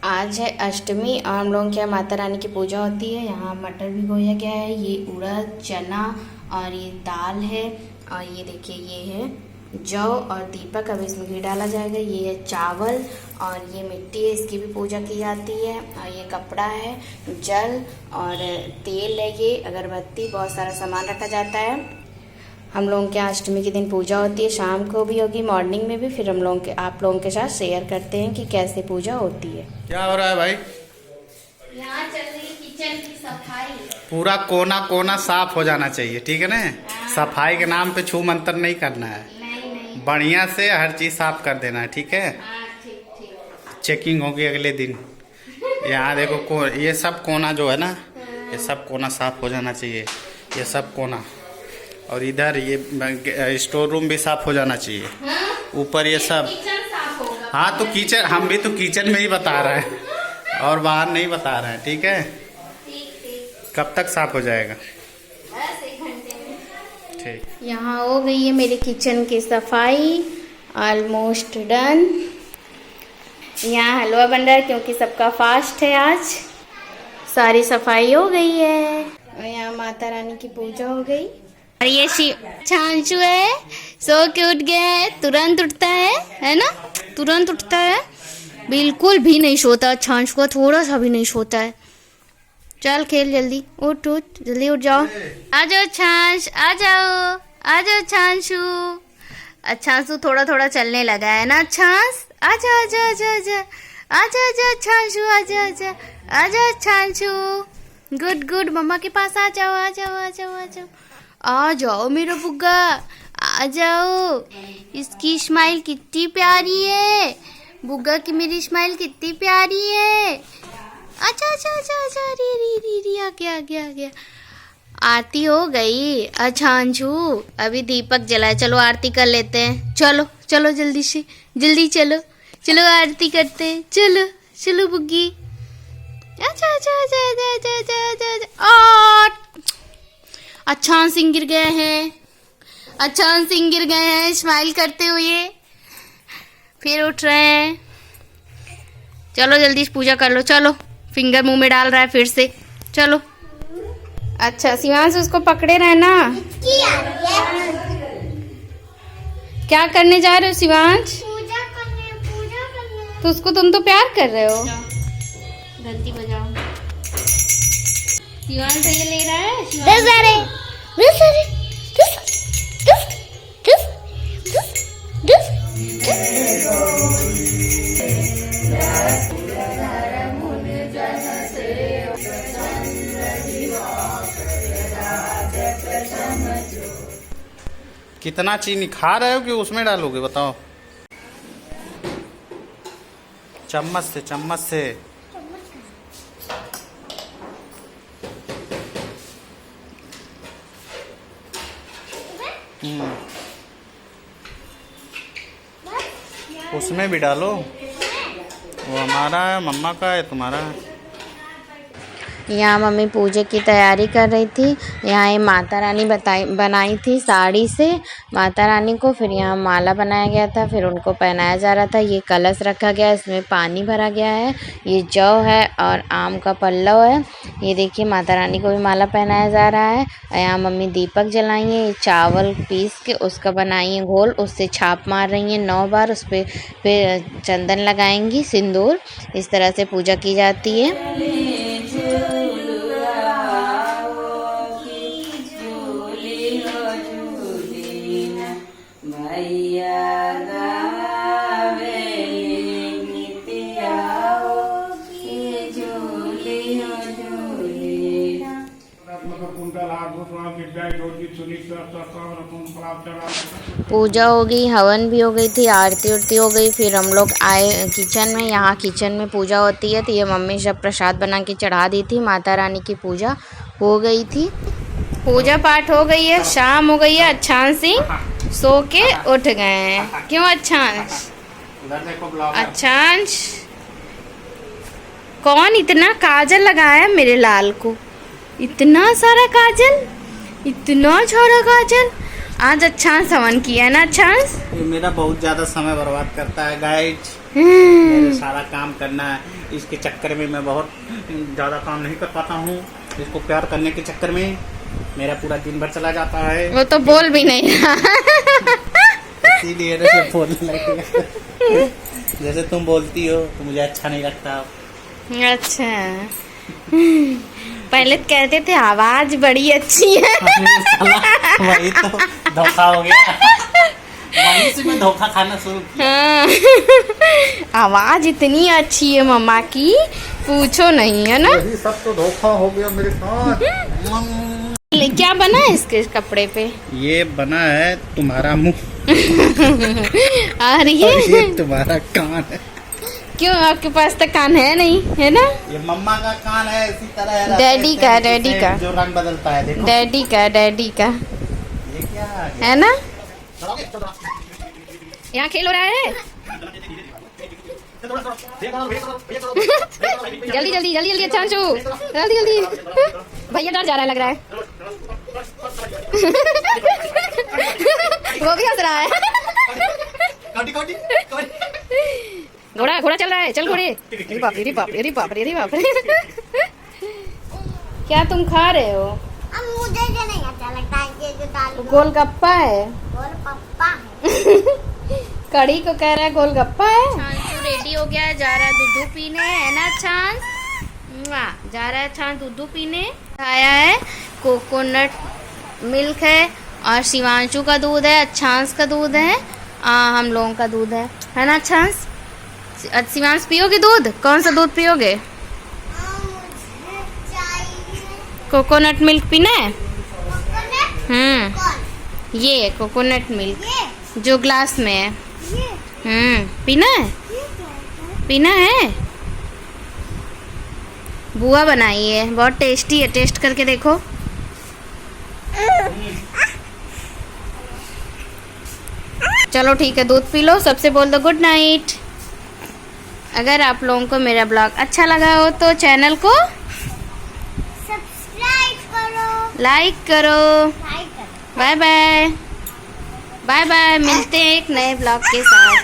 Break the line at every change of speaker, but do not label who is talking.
आज है अष्टमी और हम लोगों के यहाँ माता रानी की पूजा होती है। यहाँ मटर भिगोया गया है, ये उड़द चना और ये दाल है और ये देखिए ये है जौ और दीपक। अब इसमें घी डाला जाएगा। ये है चावल और ये मिट्टी है, इसकी भी पूजा की जाती है। और ये कपड़ा है, जल और तेल है, ये अगरबत्ती, बहुत सारा सामान रखा जाता है। हम लोगों के यहाँ अष्टमी के दिन पूजा होती है, शाम को भी होगी, मॉर्निंग में भी। फिर हम लोगों के आप लोगों के साथ शेयर करते हैं कि कैसे पूजा होती है।
क्या हो रहा है भाई?
यहाँ चल रही किचन की सफाई।
पूरा कोना कोना साफ हो जाना चाहिए, ठीक है ना? सफाई के नाम पे छू मंतर नहीं करना है।
नहीं।
बढ़िया से हर चीज साफ कर देना है, ठीक है?
ठीक।
चेकिंग होगी अगले दिन। यहाँ देखो ये सब कोना जो है ना, ये सब कोना साफ हो जाना चाहिए, ये सब कोना। और इधर ये स्टोर रूम भी साफ हो जाना चाहिए। ऊपर ये सब। हाँ तो किचन, हम भी तो किचन में ही बता रहे हैं और बाहर नहीं बता रहे हैं, ठीक है? कब तक साफ हो जाएगा? ठीक।
यहाँ हो गई है मेरी किचन की सफाई, ऑलमोस्ट डन। यहाँ हलवा बन रहा है क्योंकि सबका फास्ट है आज। सारी सफाई हो गई है और यहाँ माता रानी की पूजा हो गई। और ये छांचू है, सो के उठ गया है, तुरंत उठता है ना? तुरंत उठता है, बिल्कुल भी नहीं सोता। छांचू का थोड़ा सा भी नहीं सोता है। चल खेल, जल्दी उठ जल्दी उठ जाओ। आ जाओ छांच, आ जाओ छांचू। छांचू थोड़ा थोड़ा चलने लगा है ना? छांच आजा छांचू, आजा छांचू। गुड, मम्मा के पास आ जाओ। आ जाओ मेरा बुग्गा, आ जाओ। इसकी स्माइल कितनी प्यारी है, बुग्गा की मेरी स्माइल कितनी प्यारी है। अच्छा री आ गया। आरती हो गई। अच्छा अंशु, अभी दीपक जलाए, चलो आरती कर लेते हैं। चलो जल्दी चलो आरती करते हैं। चलो बुग्गी। अच्छा सिंह गिर गए हैं स्माइल करते हुए, फिर उठ रहे हैं। चलो जल्दी पूजा कर लो, चलो। फिंगर मुंह में डाल रहा है फिर से, चलो। अच्छा शिवांश, उसको पकड़े रहना। क्या करने जा रहे हो शिवांश? पूजा करने। तो उसको तुम तो प्यार कर रहे हो। घंटी बजाओ। शिवांश ये ले रहा है।
कितना चीनी खा रहे हो कि उसमें डालोगे, बताओ? चम्मच से। उसमें भी डालो। वो हमारा है, मम्मा का है, तुम्हारा है।
यहाँ मम्मी पूजा की तैयारी कर रही थी। यहाँ ये माता रानी बनाई थी साड़ी से माता रानी को। फिर यहाँ माला बनाया गया था, फिर उनको पहनाया जा रहा था। ये कलश रखा गया है, इसमें पानी भरा गया है। ये जौ है और आम का पल्लव है। ये देखिए माता रानी को भी माला पहनाया जा रहा है। यहाँ मम्मी दीपक जलाई है। ये चावल पीस के उसका बनाई है घोल, उससे छाप मार रही हैं 9 बार। उस पर फिर चंदन लगाएंगी, सिंदूर। इस तरह से पूजा की जाती है। पूजा हो गई, हवन भी हो गई थी, आरती हो गई। फिर हम लोग आए किचन में। यहाँ किचन में पूजा होती है, तो ये मम्मी सब प्रसाद बना के चढ़ा दी थी। माता रानी की पूजा हो गई थी। पूजा पाठ हो गई है, शाम हो गई है। अच्छांश सिंह सो के उठ गए हैं। क्यों अच्छांश? अच्छांश कौन इतना काजल लगाया मेरे लाल को? इतना सारा काजल। आज अच्छांश हवन किया है ना? अच्छांश
ये मेरा बहुत ज्यादा समय बर्बाद करता है गाइस। मुझे सारा काम करना है, इसके चक्कर में मैं बहुत ज़्यादा काम नहीं कर पाता हूँ। इसको प्यार करने के चक्कर में मेरा पूरा दिन भर चला जाता है।
वो तो बोल भी नहीं रहा।
इसीलिए ऐसे बोलने लगे। जैसे तुम बोलती हो तो मुझे अच्छा नहीं लगता।
अच्छा, पहले तो कहते थे आवाज बड़ी अच्छी है।
वही तो धोखा हो गया, वहीं से मैं धोखा खाना शुरू किया।
हाँ। आवाज इतनी अच्छी है मम्मा की, पूछो नहीं, है ना।
यही सब तो धोखा हो गया मेरे साथ।
क्या बना है इसके कपड़े पे?
ये बना है तुम्हारा मुंह
और
और
ये
ये तुम्हारा कान है।
क्यों, आपके पास तो कान है नहीं, है ना?
ये मम्मा का कान है, इसी तरह है
डैडी का, डैडी का
जो रंग बदलता है, देखो।
डैडी का, डैडी का,
ये क्या आ गया?
है ना। यहाँ खेल हो रहा है। जल्दी जल्दी जल्दी जल्दी, अच्छा अंशु, जल्दी जल्दी। भैया डर जा रहा है लग रहा है। वो भी हंस रहा है। घोड़ा घोड़ा चल रहा है, चल घोड़े। अरे बाप रे, अरे बाप रे, अरे बाप रे, अरे बाप रे। क्या तुम खा रहे हो?
अब मुझे जो नहीं अच्छा लगता है ये जो दाल
गोलगप्पा है।
गोलगप्पा है।
कड़ी को कह रहा है गोलगप्पा है। छांसू रेडी हो गया है, जा रहा है दूध पीने, है ना छांस? वाह, जा रहा है छांस दूध पीने। आया है कोकोनट मिल्क है, और शिवांशु का दूध है, छांस का दूध है, हम लोगों का दूध है ना छांस? शिवांश पियोगे दूध? कौन सा दूध पियोगे?
मुझे चाहिए
कोकोनट मिल्क पीना है?
कोकोनट। कौन?
ये कोकोनट मिल्क
ये
जो ग्लास में है।
ये
पीना है?
ये क्या है?
पीना है? बुआ बनाई है, बहुत टेस्टी है, टेस्ट करके देखो। चलो ठीक है, दूध पी लो, सबसे बोल दो गुड नाइट। अगर आप लोगों को मेरा ब्लॉग अच्छा लगा हो तो चैनल को
सब्सक्राइब करो,
लाइक करो।
लाइक करो।
बाय बाय, बाय बाय, मिलते हैं एक नए ब्लॉग के साथ।